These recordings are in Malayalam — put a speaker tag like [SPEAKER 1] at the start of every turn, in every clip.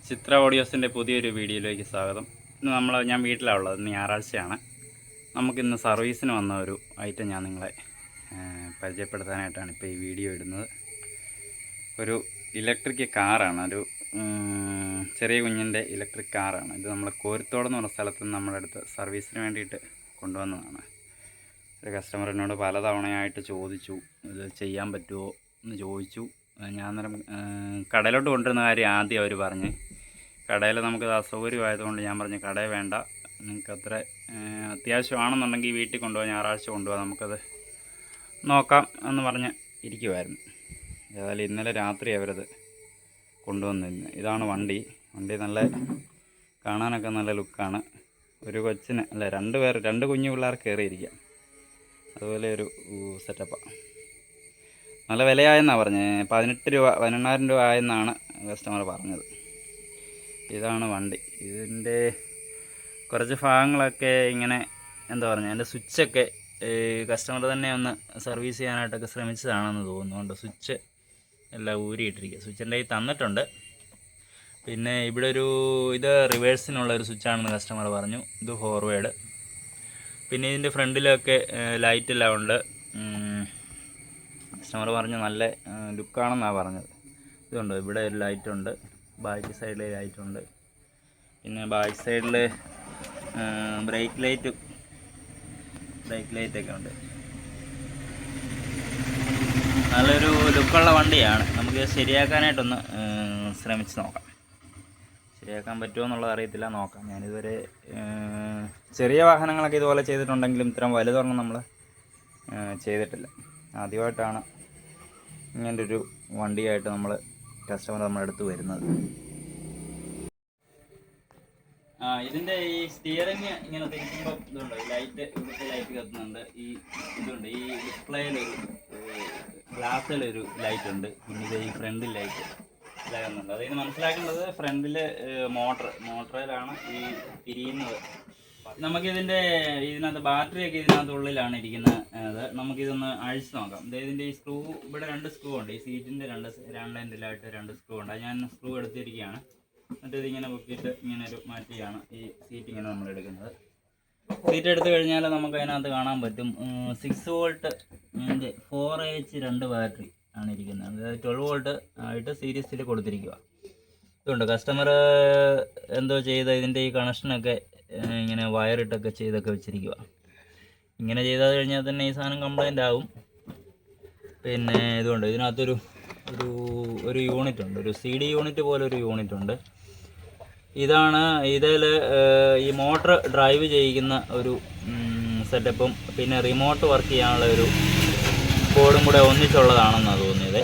[SPEAKER 1] ചിത്ര ഓഡിയോസിൻ്റെ പുതിയൊരു വീഡിയോയിലേക്ക് സ്വാഗതം. ഇന്ന് ഞാൻ വീട്ടിലാണ് ഉള്ളത്. ഇന്ന് ഞായറാഴ്ചയാണ്. നമുക്കിന്ന് സർവീസിന് വന്ന ഒരു ഐറ്റം ഞാൻ നിങ്ങളെ പരിചയപ്പെടുത്താനായിട്ടാണ് ഇപ്പോൾ ഈ വീഡിയോ ഇടുന്നത്. ഒരു ഇലക്ട്രിക് കാറാണ്, ഒരു ചെറിയ കുഞ്ഞിൻ്റെ ഇലക്ട്രിക് കാറാണ്. ഇത് നമ്മൾ കോരിത്തോട് എന്ന് പറഞ്ഞ സ്ഥലത്ത് നിന്ന് നമ്മുടെ അടുത്ത് സർവീസിന് വേണ്ടിയിട്ട് കൊണ്ടുവന്നതാണ്. ഒരു കസ്റ്റമർ എന്നോട് പലതവണയായിട്ട് ചോദിച്ചു, ഇത് ചെയ്യാൻ പറ്റുമോ എന്ന് ചോദിച്ചു. ഞാൻ അന്നേരം കടയിലോട്ട് കൊണ്ടുവരുന്ന കാര്യം ആദ്യം അവർ പറഞ്ഞ്, കടയിൽ നമുക്കത് അസൗകര്യമായതുകൊണ്ട് ഞാൻ പറഞ്ഞു കടയിൽ വേണ്ട, നിങ്ങൾക്ക് അത്ര അത്യാവശ്യമാണെന്നുണ്ടെങ്കിൽ വീട്ടിൽ കൊണ്ടുപോകാൻ ഞായറാഴ്ച കൊണ്ടുപോകാം, നമുക്കത് നോക്കാം എന്ന് പറഞ്ഞ് ഇരിക്കുമായിരുന്നു. ഏതായാലും ഇന്നലെ രാത്രി അവരത് കൊണ്ടുവന്നിരുന്നു. ഇതാണ് വണ്ടി നല്ല കാണാനൊക്കെ നല്ല ലുക്കാണ്. ഒരു കൊച്ചിന് അല്ല, രണ്ട് കുഞ്ഞു പിള്ളേർ കയറിയിരിക്കാം, അതുപോലെ ഒരു സെറ്റപ്പാണ്. നല്ല വിലയായെന്നാണ് പറഞ്ഞത്. 18,000 രൂപ ആയെന്നാണ് കസ്റ്റമർ പറഞ്ഞത്. ഇതാണ് വണ്ടി. ഇതിൻ്റെ കുറച്ച് ഭാഗങ്ങളൊക്കെ ഇങ്ങനെ എന്താ പറയുക, അതിൻ്റെ സ്വിച്ചൊക്കെ കസ്റ്റമർ തന്നെ ഒന്ന് സർവീസ് ചെയ്യാനായിട്ടൊക്കെ ശ്രമിച്ചതാണെന്ന് തോന്നുന്നുണ്ട്. സ്വിച്ച് എല്ലാം ഊരിയിട്ടിരിക്കുക. സ്വിച്ചിൻ്റെ കയ്യിൽ തന്നിട്ടുണ്ട്. പിന്നെ ഇവിടെ ഇത് റിവേഴ്സിനുള്ള ഒരു സ്വിച്ചാണെന്ന് കസ്റ്റമർ പറഞ്ഞു. ഇത് ഫോർവേഡ്. പിന്നെ ഇതിൻ്റെ ഫ്രണ്ടിലൊക്കെ ലൈറ്റെല്ലാം ഉണ്ട്. കസ്റ്റമർ പറഞ്ഞു നല്ല ലുക്കാണെന്നാണ് പറഞ്ഞത്. ഇതുണ്ട്, ഇവിടെ ഒരു ലൈറ്റുണ്ട്, ബാക്ക് സൈഡിൽ ലൈറ്റുണ്ട്. പിന്നെ ബാക്ക് സൈഡിൽ ബ്രേക്ക് ലൈറ്റൊക്കെ ഉണ്ട്. നല്ലൊരു ലുക്കുള്ള വണ്ടിയാണ്. നമുക്ക് ശരിയാക്കാനായിട്ടൊന്ന് ശ്രമിച്ച് നോക്കാം. ശരിയാക്കാൻ പറ്റുമോ എന്നുള്ളത് അറിയത്തില്ല, നോക്കാം. ഞാനിതുവരെ ചെറിയ വാഹനങ്ങളൊക്കെ ഇതുപോലെ ചെയ്തിട്ടുണ്ടെങ്കിലും ഇത്തരം വലുതൊന്നും നമ്മൾ ചെയ്തിട്ടില്ല. ആദ്യമായിട്ടാണ് ഇങ്ങനൊരു വണ്ടിയായിട്ട് കസ്റ്റമർ നമ്മുടെ അടുത്ത് വരുന്നത്. ഇതിൻ്റെ ഈ സ്റ്റിയറിങ് ഇങ്ങനെ തിരിക്കുമ്പോൾ ഇതുണ്ട്, ഇവിടുത്തെ ലൈറ്റ് കത്തുന്നുണ്ട്. ഇതുണ്ട്, ഈ ഡിസ്പ്ലേയിലൊരു ഗ്ലാസ്സിലൊരു ലൈറ്റ് ഉണ്ട്. പിന്നെ ഇത് ഈ ഫ്രണ്ടിൽ ലൈറ്റ് ഇതാകുന്നുണ്ട്. അതിന് മനസ്സിലാക്കേണ്ടത് ഫ്രണ്ടിൽ മോട്ടറിലാണ് ഈ തിരിയുന്നത്. ഇതിനകത്ത് ബാറ്ററിയൊക്കെ ഇതിനകത്തുള്ളിലാണ് ഇരിക്കുന്നത്. നമുക്കിതൊന്ന് അഴിച്ച് നോക്കാം. ഇതിൻ്റെ ഈ സ്ക്രൂ, ഇവിടെ 2 സ്ക്രൂ ഉണ്ട്. ഈ സീറ്റിൻ്റെ രണ്ട് എൻഡിലായിട്ട് 2 സ്ക്രൂ ഉണ്ട്. ഞാൻ സ്ക്രൂ എടുത്തിരിക്കുകയാണ്. എന്നിട്ട് ഇതിങ്ങനെ പൊക്കിയിട്ട് ഇങ്ങനെ മാറ്റിയാണ് ഈ സീറ്റ് ഇങ്ങനെ നമ്മൾ എടുക്കുന്നത്. സീറ്റ് എടുത്തു കഴിഞ്ഞാൽ നമുക്ക് അതിനകത്ത് കാണാൻ പറ്റും 6 വോൾട്ട് 4AH 2 ബാറ്ററി ആണ് ഇരിക്കുന്നത്. അതായത് 12 വോൾട്ട് ആയിട്ട് സീരീസിൽ കൊടുത്തിരിക്കുക. ഇതുണ്ട്, കസ്റ്റമർ എന്തോ ചെയ്ത് ഇതിൻ്റെ ഈ കണക്ഷനൊക്കെ ഇങ്ങനെ വയറിട്ടൊക്കെ ചെയ്തൊക്കെ വെച്ചിരിക്കുക. ഇങ്ങനെ ചെയ്താൽ കഴിഞ്ഞാൽ തന്നെ ഈ സാധനം കംപ്ലൈൻ്റ് ആകും. പിന്നെ ഇതുകൊണ്ട് ഇതിനകത്തൊരു യൂണിറ്റ് ഉണ്ട്, ഒരു CD യൂണിറ്റ് പോലെ ഒരു യൂണിറ്റ് ഉണ്ട്. ഇതിൽ ഈ മോട്ടർ ഡ്രൈവ് ചെയ്യിക്കുന്ന ഒരു സെറ്റപ്പും പിന്നെ റിമോട്ട് വർക്ക് ചെയ്യാനുള്ള ഒരു ബോർഡും കൂടെ ഒന്നിച്ചുള്ളതാണെന്നാണ് തോന്നിയത്.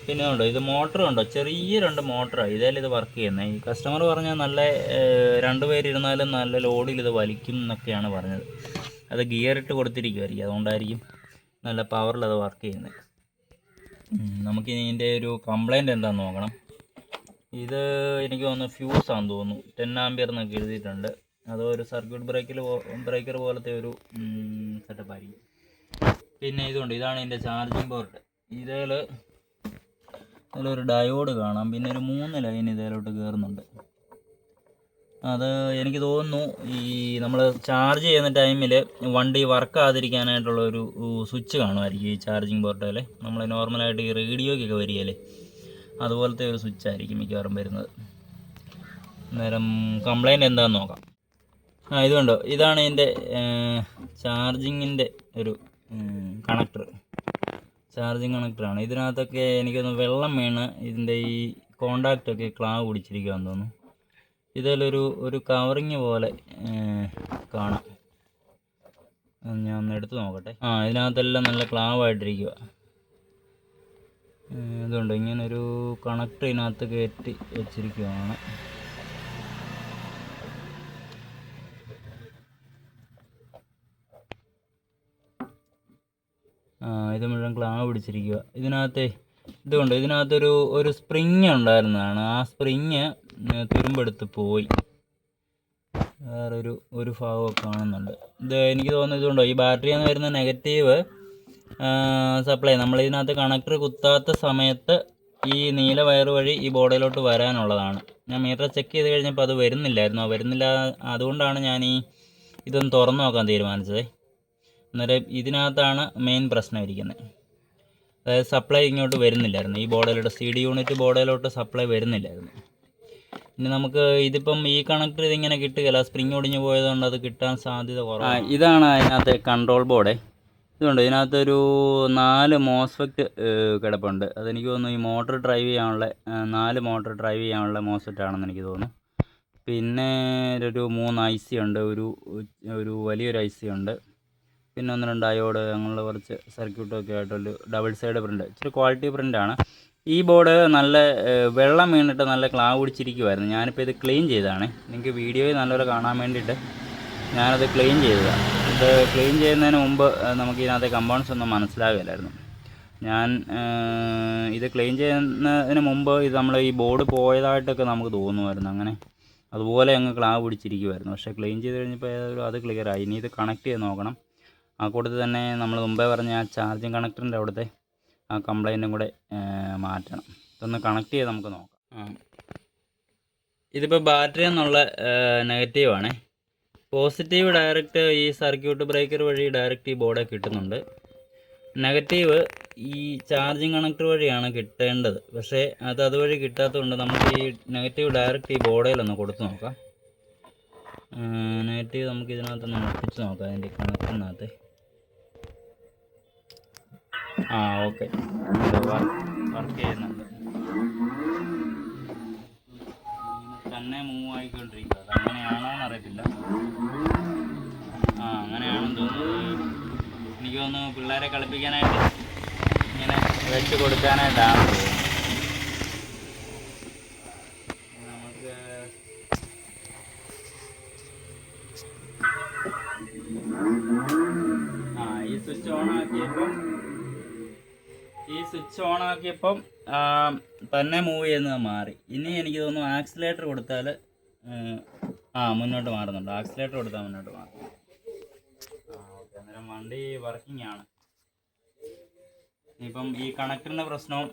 [SPEAKER 1] പിന്നെ ഉണ്ട്, ഇത് മോട്ടർ ഉണ്ടോ, ചെറിയ 2 മോട്ടറാണ് ഇത് വർക്ക് ചെയ്യുന്നത്. ഈ കസ്റ്റമർ പറഞ്ഞാൽ നല്ല 2 പേരിരുന്നാലും നല്ല ലോഡിൽ ഇത് വലിക്കും എന്നൊക്കെയാണ് പറഞ്ഞത്. അത് ഗിയറിട്ട് കൊടുത്തിരിക്കുമായിരിക്കും, അതുകൊണ്ടായിരിക്കും നല്ല പവറിൽ അത് വർക്ക് ചെയ്യുന്നത്. നമുക്ക് ഇതിൻ്റെ ഒരു കംപ്ലൈൻറ്റ് എന്താണെന്ന് നോക്കണം. ഇത് എനിക്ക് തോന്നുന്നു ഫ്യൂസാണെന്ന് തോന്നുന്നു. 10 ആമ്പിയർ എന്നൊക്കെ എഴുതിയിട്ടുണ്ട്. അത് ഒരു സർക്യൂട്ട് ബ്രേക്കർ പോലത്തെ ഒരു സെറ്റപ്പായിരിക്കും. പിന്നെ ഇതാണ് ഇതിൻ്റെ ചാർജിങ് പോർട്ട്. ഇതിലൊരു ഡയോഡ് കാണാം. പിന്നെ ഒരു 3 ലൈൻ ഇതിലോട്ട് കയറുന്നുണ്ട്. അത് എനിക്ക് തോന്നുന്നു ഈ നമ്മൾ ചാർജ് ചെയ്യുന്ന ടൈമിൽ വണ്ടി വർക്കാകാതിരിക്കാനായിട്ടുള്ള ഒരു സ്വിച്ച് കാണുമായിരിക്കും ഈ ചാർജിങ് പോർട്ടിൽ. നമ്മൾ നോർമലായിട്ട് ഈ റേഡിയോയ്ക്കൊക്കെ വരികയല്ലേ, അതുപോലത്തെ ഒരു സ്വിച്ചായിരിക്കും മിക്കവാറും വരുന്നത്. അന്നേരം കംപ്ലൈൻറ്റ് എന്താണെന്ന് നോക്കാം. ഇതുണ്ടോ, ഇതാണ് ഇതിൻ്റെ ചാർജിങ്ങിൻ്റെ ഒരു ചാർജിങ് കണക്ടറാണ്. ഇതിനകത്തൊക്കെ എനിക്കൊന്ന് വെള്ളം വീണ് ഇതിൻ്റെ ഈ കോണ്ടാക്റ്റൊക്കെ ക്ലാവ് പിടിച്ചിരിക്കുകയെന്ന് തോന്നുന്നു. ഇതിലൊരു കവറിങ് പോലെ കാണാം. ഞാൻ ഒന്ന് എടുത്ത് നോക്കട്ടെ. ഇതിനകത്തെല്ലാം നല്ല ക്ലാവായിട്ടിരിക്കുക. ഇതുണ്ട്, ഇങ്ങനൊരു കണക്ടർ ഇതിനകത്ത് കയറ്റി വെച്ചിരിക്കുകയാണ്. ഇത് മുഴുവൻ ക്ലാവ് പിടിച്ചിരിക്കുക. ഇതിനകത്തൊരു സ്പ്രിങ് ഉണ്ടായിരുന്നതാണ്. ആ സ്പ്രിങ് തുരുമ്പെടുത്ത് പോയി. വേറൊരു ഭാഗമൊക്കെ കാണുന്നുണ്ട്. എനിക്ക് തോന്നുന്നത് ഇതുണ്ടോ, ഈ ബാറ്ററിയിൽ നിന്ന് വരുന്ന നെഗറ്റീവ് സപ്ലൈ നമ്മളിതിനകത്ത് കണക്ടർ കുത്താത്ത സമയത്ത് ഈ നീല വയർ വഴി ഈ ബോർഡിലോട്ട് വരാനുള്ളതാണ്. ഞാൻ മീറ്റർ ചെക്ക് ചെയ്ത് കഴിഞ്ഞപ്പോൾ അത് വരുന്നില്ല. അതുകൊണ്ടാണ് ഞാൻ ഇതൊന്ന് തുറന്നു നോക്കാൻ തീരുമാനിച്ചത്. അന്നേരം ഇതിനകത്താണ് മെയിൻ പ്രശ്നം ഇരിക്കുന്നത്. അതായത് സപ്ലൈ ഇങ്ങോട്ട് വരുന്നില്ലായിരുന്നു. ഈ ബോർഡിലോട്ട് CD യൂണിറ്റ് ബോർഡിലോട്ട് സപ്ലൈ വരുന്നില്ലായിരുന്നു. ഇനി നമുക്ക് ഇതിപ്പം ഈ കണക്ടർ ഇതിങ്ങനെ കിട്ടുകയില്ല. സ്പ്രിങ് ഒടിഞ്ഞു പോയതുകൊണ്ട് അത് കിട്ടാൻ സാധ്യത കുറവാണ്. ഇതാണ് അതിനകത്തെ കൺട്രോൾ ബോർഡ്. ഇതുണ്ട്, ഇതിനകത്തൊരു 4 മോസ്ഫെറ്റ് കിടപ്പുണ്ട്. അതെനിക്ക് തോന്നുന്നു ഈ മോട്ടർ ഡ്രൈവ് ചെയ്യാനുള്ള 4 മോട്ടർ ഡ്രൈവ് ചെയ്യാനുള്ള മോസ്ഫെറ്റ് ആണെന്ന് എനിക്ക് തോന്നുന്നു. പിന്നെ ഒരു 3 IC ഉണ്ട്, ഒരു വലിയൊരു IC ഉണ്ട്. പിന്നെ 1-2 ഡയോഡ്, അങ്ങനെയുള്ള കുറച്ച് സർക്യൂട്ടൊക്കെ ആയിട്ടൊരു ഡബിൾ സൈഡ് പ്രിൻ്റ്, ഇച്ചിരി ക്വാളിറ്റി പ്രിൻ്റാണ്. ഈ ബോർഡ് നല്ല വെള്ളം വീണിട്ട് നല്ല ക്ലാവ് പിടിച്ചിരിക്കുമായിരുന്നു. ഞാനിപ്പോൾ ഇത് ക്ലീൻ ചെയ്തതാണ്. നിങ്ങൾക്ക് വീഡിയോയിൽ നല്ലപോലെ കാണാൻ വേണ്ടിയിട്ട് ഞാനത് ക്ലീൻ ചെയ്തതാണ്. ഇത് ക്ലീൻ ചെയ്യുന്നതിന് മുമ്പ് നമുക്ക് ഇതിനകത്തെ കമ്പൗണ്ട്സ് ഒന്നും മനസ്സിലാകില്ലായിരുന്നു. ഞാൻ ഇത് ക്ലീൻ ചെയ്യുന്നതിന് മുമ്പ് ഇത് നമ്മൾ ഈ ബോർഡ് പോയതായിട്ടൊക്കെ നമുക്ക് തോന്നുമായിരുന്നു. അങ്ങനെ അതുപോലെ അങ്ങ് ക്ലാവ് പിടിച്ചിരിക്കുമായിരുന്നു. പക്ഷേ ക്ലീൻ ചെയ്ത് കഴിഞ്ഞപ്പോൾ അത് ക്ലിയറായി. ഇനി ഇത് കണക്ട് ചെയ്ത് നോക്കണം. ആ കൂട്ടത്തിൽ തന്നെ നമ്മൾ മുമ്പേ പറഞ്ഞ ആ ചാർജിങ് കണക്ടറിൻ്റെ അവിടുത്തെ ആ കംപ്ലൈൻറ്റും കൂടെ മാറ്റണം. ഇതൊന്ന് കണക്ട് ചെയ്ത് നമുക്ക് നോക്കാം. ഇതിപ്പോൾ ബാറ്ററി എന്നുള്ള നെഗറ്റീവാണ്. പോസിറ്റീവ് ഡയറക്റ്റ് ഈ സർക്യൂട്ട് ബ്രേക്കർ വഴി ഡയറക്റ്റ് ഈ ബോർഡ് കിട്ടുന്നുണ്ട്. നെഗറ്റീവ് ഈ ചാർജിങ് കണക്ടർ വഴിയാണ് കിട്ടേണ്ടത്. പക്ഷേ അതുവഴി കിട്ടാത്തതുകൊണ്ട് നമുക്ക് ഈ നെഗറ്റീവ് ഡയറക്റ്റ് ഈ ബോർഡിലൊന്ന് കൊടുത്ത് നോക്കാം. നെഗറ്റീവ് നമുക്ക് ഇതിനകത്തൊന്ന് ഒട്ടിച്ച് നോക്കാം, അതിൻ്റെ കണക്ടറിനകത്ത്. ഓക്കെ, വർക്ക് ചെയ്യുന്നുണ്ട്. തന്നെ മൂവ് ആയിക്കൊണ്ടിരിക്കുക. അത് അങ്ങനെയാണോ എന്നറിയത്തില്ല. അങ്ങനെയാണെന്ന് തോന്നുന്നു. എനിക്ക് തോന്നുന്നു പിള്ളേരെ കളിപ്പിക്കാനായിട്ട് ഇങ്ങനെ വെച്ച് കൊടുക്കാനായിട്ടാണ് തോന്നുന്നത്. നമുക്ക് ഈ സ്വിച്ച് ഓൺ ആക്കിയപ്പം തന്നെ മൂവ് ചെയ്യുന്നത് മാറി. ഇനി എനിക്ക് തോന്നുന്നു ആക്സിലേറ്റർ കൊടുത്താൽ മുന്നോട്ട് മാറുന്നുണ്ട്. ആക്സിലേറ്റർ കൊടുത്താൽ മുന്നോട്ട് മാറും. ഓക്കെ, അന്നേരം വണ്ടി വർക്കിംഗ് ആണ്. ഇനിയിപ്പം ഈ കണക്ടറിൻ്റെ പ്രശ്നവും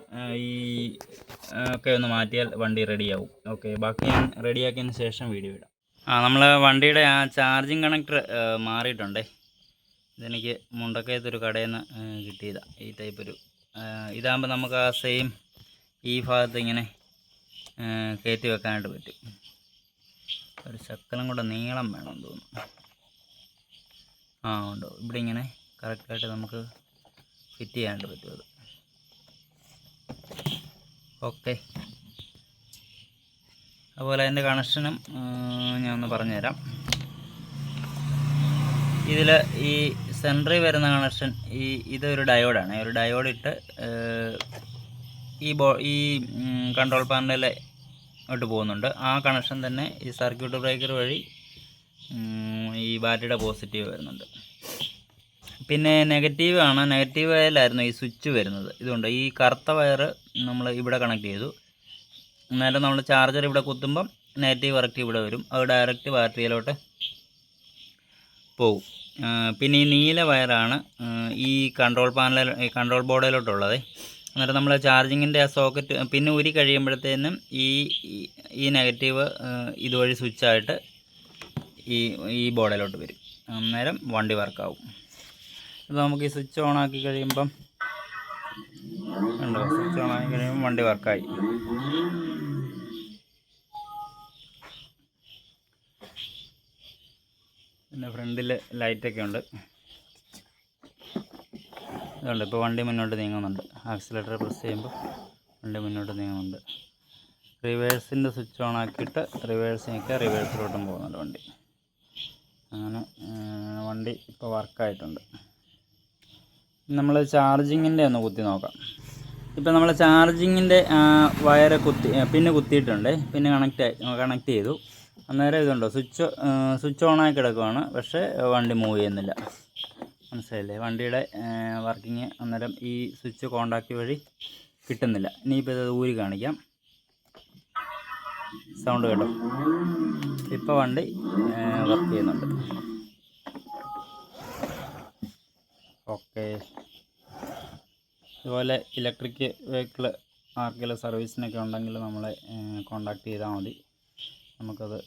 [SPEAKER 1] ഒക്കെ ഒന്ന് മാറ്റിയാൽ വണ്ടി റെഡിയാവും. ഓക്കെ, ബാക്കി ഞാൻ റെഡിയാക്കിയതിന് ശേഷം വീഡിയോ ഇടാം. നമ്മൾ വണ്ടിയുടെ ആ ചാർജിങ് കണക്ടർ മാറിയിട്ടുണ്ടേ. ഇതെനിക്ക് മുണ്ടക്കയത്തൊരു കടയിൽ നിന്ന് കിട്ടിയതാണ്. ഈ ടൈപ്പ് ഒരു ഇതാകുമ്പോൾ നമുക്ക് ആ സെയിം ഈ ഭാഗത്ത് ഇങ്ങനെ കയറ്റി വെക്കാനായിട്ട് പറ്റും. ഒരു ശക്കലം കൂടെ നീളം വേണമെന്ന് തോന്നുന്നു. ഉണ്ടോ, ഇവിടെ ഇങ്ങനെ കറക്റ്റായിട്ട് നമുക്ക് ഫിറ്റ് ചെയ്യാനായിട്ട് പറ്റും അത്. ഓക്കെ, അതുപോലെ അതിൻ്റെ കണക്ഷനും ഞാൻ ഒന്ന് പറഞ്ഞുതരാം. ഇതിൽ ഈ സെൻട്രിൽ വരുന്ന കണക്ഷൻ ഇതൊരു ഡയോഡാണ്. ഒരു ഡയോഡ് ഇട്ട് ഈ കൺട്രോൾ പാനലിലെ ഇട്ട് പോകുന്നുണ്ട്. ആ കണക്ഷൻ തന്നെ ഈ സർക്യൂട്ട് ബ്രേക്കർ വഴി ഈ ബാറ്ററിയുടെ പോസിറ്റീവ് വരുന്നുണ്ട്. പിന്നെ നെഗറ്റീവ് ആണ്. നെഗറ്റീവ് വയറിലായിരുന്നു ഈ സ്വിച്ച് വരുന്നത്. ഇതുകൊണ്ട് ഈ കറുത്ത വയർ നമ്മൾ ഇവിടെ കണക്ട് ചെയ്തു. അന്നേരം നമ്മൾ ചാർജർ ഇവിടെ കുത്തുമ്പം നെഗറ്റീവ് കറക്റ്റ് ഇവിടെ വരും. അത് ഡയറക്റ്റ് ബാറ്ററിയിലോട്ട് പോകും. പിന്നെ ഈ നീല വയറാണ് ഈ കൺട്രോൾ ബോർഡിലോട്ടുള്ളത്. അന്നേരം നമ്മൾ ചാർജിങ്ങിൻ്റെ ആ സോക്കറ്റ് പിന്നെ ഊരി കഴിയുമ്പോഴത്തേനും ഈ നെഗറ്റീവ് ഇതുവഴി സ്വിച്ചായിട്ട് ഈ ബോർഡിലോട്ട് വരും. അന്നേരം വണ്ടി വർക്കാവും. ഇത് നമുക്ക് ഈ സ്വിച്ച് ഓൺ ആക്കി കഴിയുമ്പം ഉണ്ടോ, സ്വിച്ച് ഓൺ ആക്കി കഴിയുമ്പം വണ്ടി വർക്കായി. പിന്നെ ഫ്രണ്ടിൽ ലൈറ്റൊക്കെ ഉണ്ട്. അതുകൊണ്ട് ഇപ്പോൾ വണ്ടി മുന്നോട്ട് നീങ്ങുന്നുണ്ട്. ആക്സിലേറ്റർ പ്രസ് ചെയ്യുമ്പോൾ വണ്ടി മുന്നോട്ട് നീങ്ങുന്നുണ്ട്. റിവേഴ്സിൻ്റെ സ്വിച്ച് ഓൺ ആക്കിയിട്ട് റിവേഴ്സിനൊക്കെ റിവേഴ്സിലോട്ടും പോകുന്നുണ്ട് വണ്ടി. അങ്ങനെ വണ്ടി ഇപ്പോൾ വർക്കായിട്ടുണ്ട്. നമ്മൾ ചാർജിങ്ങിൻ്റെ ഒന്ന് കുത്തി നോക്കാം. ഇപ്പം നമ്മൾ ചാർജിങ്ങിൻ്റെ വയർ കുത്തിയിട്ടുണ്ട്. പിന്നെ കണക്ട് ചെയ്തു. അന്നേരം ഇതുണ്ടോ, സ്വിച്ച് ഓണായി കിടക്കുവാണ്. പക്ഷേ വണ്ടി മൂവ് ചെയ്യുന്നില്ല. മനസ്സിലായില്ലേ? വണ്ടിയുടെ വർക്കിങ് അന്നേരം ഈ സ്വിച്ച് കോണ്ടാക്റ്റ് വഴി കിട്ടുന്നില്ല. ഇനിയിപ്പോൾ ഇത് ഊരി കാണിക്കാം. സൗണ്ട് കേട്ടോ, ഇപ്പോൾ വണ്ടി വർക്ക് ചെയ്യുന്നുണ്ട്. ഓക്കെ, ഇതുപോലെ ഇലക്ട്രിക് വെഹിക്കിൾ ആർക്കെങ്കിലും സർവീസിനൊക്കെ ഉണ്ടെങ്കിൽ നമ്മളെ കോണ്ടാക്ട് ചെയ്താൽ മതി. നമുക്കത്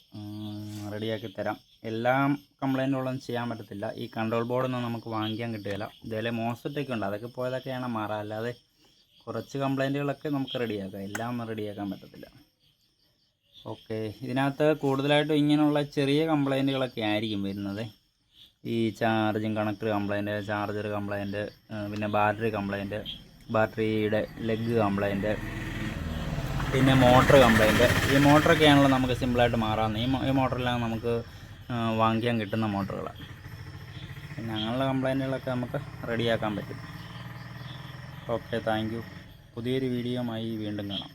[SPEAKER 1] റെഡിയാക്കി തരാം. എല്ലാം കംപ്ലൈൻറ്റുകളൊന്നും ചെയ്യാൻ പറ്റത്തില്ല. ഈ കൺട്രോൾ ബോർഡൊന്നും നമുക്ക് വാങ്ങിക്കാൻ കിട്ടുകയില്ല. ഇതേപോലെ മോസ്ഫെറ്റൊക്കെ ഉണ്ട്, അതൊക്കെ പോയതൊക്കെയാണ് മാറാം. അല്ലാതെ കുറച്ച് കംപ്ലൈൻറ്റുകളൊക്കെ നമുക്ക് റെഡിയാക്കാം, എല്ലാം ഒന്നും റെഡിയാക്കാൻ പറ്റത്തില്ല. ഓക്കെ, ഇതിനകത്ത് കൂടുതലായിട്ടും ഇങ്ങനെയുള്ള ചെറിയ കംപ്ലൈൻറ്റുകളൊക്കെ ആയിരിക്കും വരുന്നത്. ഈ charging connector complaint, charger complaint, പിന്നെ ബാറ്ററി കംപ്ലൈൻറ്റ്, ബാറ്ററിയുടെ ലെഗ് കംപ്ലൈൻറ്റ്, പിന്നെ മോട്ടർ കംപ്ലൈൻറ്റ്. ഈ മോട്ടറൊക്കെയാണല്ലോ നമുക്ക് സിമ്പിളായിട്ട് മാറാവുന്നത്. ഈ മോട്ടറെല്ലാം നമുക്ക് വാങ്ങിക്കാൻ കിട്ടുന്ന മോട്ടറുകളാണ്. പിന്നെ അങ്ങനെയുള്ള കംപ്ലൈൻറ്റുകളൊക്കെ നമുക്ക് റെഡിയാക്കാൻ പറ്റും. Okay, thank you. പുതിയൊരു വീഡിയോയുമായി വീണ്ടും കാണാം.